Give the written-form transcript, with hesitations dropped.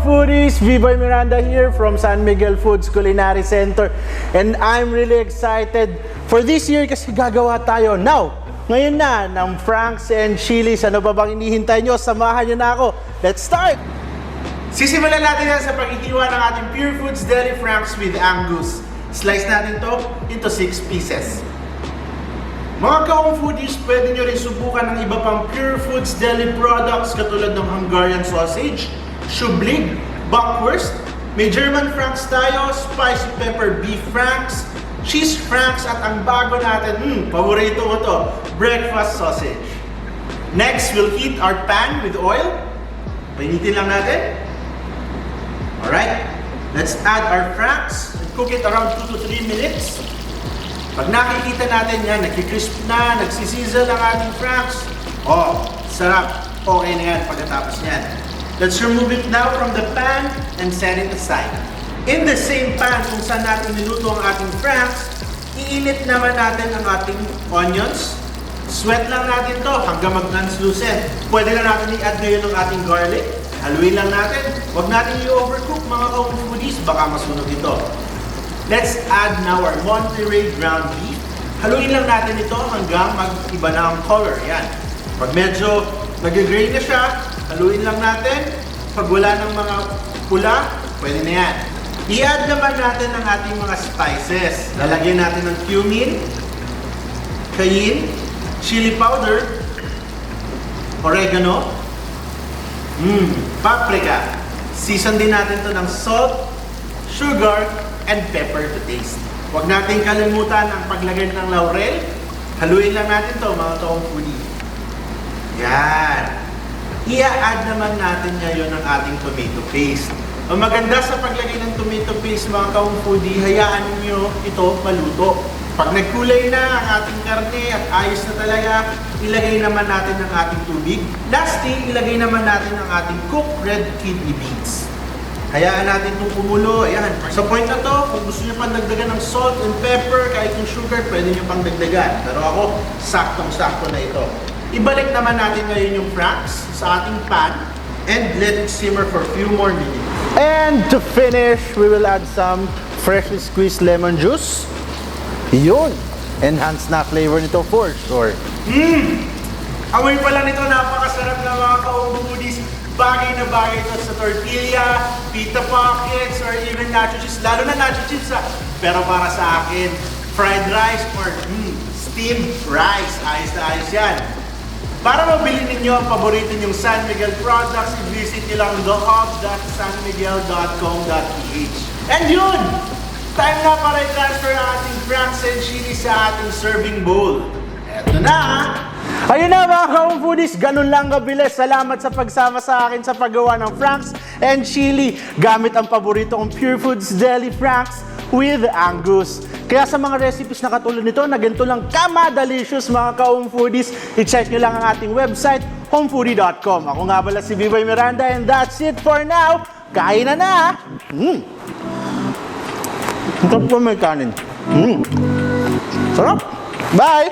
Foodies! V-Boy Miranda here from San Miguel Foods Culinary Center. And I'm really excited for this year kasi gagawa tayo now. Ngayon na ng Franks and Chilies. Ano ba bang inihintay nyo? Samahan nyo na ako. Let's start! Sisimulan natin yan sa paghihiwa ng ating PUREFOODS Deli Franks with Angus. Slice natin to into 6 pieces. Mga ka-foodies, pwede nyo rin subukan ng iba pang PUREFOODS Deli products katulad ng Hungarian sausage, shublig, bockwurst, may German Franks tayo, spicy pepper beef Franks, cheese Franks, at ang bago natin, paborito ko to, breakfast sausage. Next, we'll heat our pan with oil. Painitin lang natin. Alright, let's add our Franks and cook it around 2 to 3 minutes. Pag nakikita natin yan, nagkikrisp na, nagsisizzle ang ating Franks. Oh, sarap. Okay na yan pagkatapos yan. Let's remove it now from the pan and set it aside. In the same pan kung saan natin niluto ang ating Franks, iinit naman natin ang ating onions. Sweat lang natin to hanggang mag-translucent. Pwede na natin i-add ngayon ang ating garlic. Haluin lang natin. Huwag natin i-overcook mga ka-foodies, baka masunog ito. Let's add now our Monterey ground beef. Haluin lang natin ito hanggang mag-iba na ang color. Yan. Pag medyo nag-gray na siya, haluin lang natin. Pag wala ng mga pula, pwede na yan. I-add naman natin ang ating mga spices. Lalagyan natin ng cumin, cayenne, chili powder, oregano, paprika. Season din natin to ng salt, sugar, and pepper to taste. Huwag natin kalimutan ang paglagay ng laurel. Haluin lang natin to mga ka-foodie. Yan. I-add naman natin ngayon ang ating tomato paste. Ang maganda sa paglagay ng tomato paste mga ka-foodie, hayaan nyo ito maluto. Pag nagkulay na ang ating karne at ayos na talaga, ilagay naman natin ang ating tubig. Lastly, ilagay naman natin ang ating cooked red kidney beans. Hayaan natin itong kumulo. Ayan. Sa point na to, kung gusto nyo pang dagdagan ng salt and pepper, kahit yung sugar, pwede nyo pang dagdagan. Pero ako, saktong-sakto na ito. Ibalik naman natin ngayon yung Franks sa ating pan and let it simmer for a few more minutes. And to finish, we will add some freshly squeezed lemon juice. Yun! Enhance na flavor nito for sure. Amoy pa lang nito, napakasarap na mga ka-foodies. Bagay na bagay ito sa tortilla, pita pockets, or even nacho chips. Lalo na nacho chips Pero para sa akin, fried rice or steamed rice. Ayos na ayos yan. Para mabili ninyo ang paborito nyong San Miguel products, i-visit nyo lang hub.sanmiguel.com.ph. And yun! Time na para i-transfer ang ating Franks and Chilies sa ating serving bowl. Eto na! Ayun na mga ka-foodies, ganun lang kabilis. Salamat sa pagsama sa akin sa paggawa ng Franks and Chili gamit ang paborito kong PUREFOODS Deli Franks with Angus. Kaya sa mga recipes na katulad nito na ganito lang kama-delicious mga ka-foodies, i-check nyo lang ang ating website, homefoodie.com. Ako nga pala si V-Boy Miranda and that's it for now. Kain na na! Ito po may kanin. Sarap! Bye!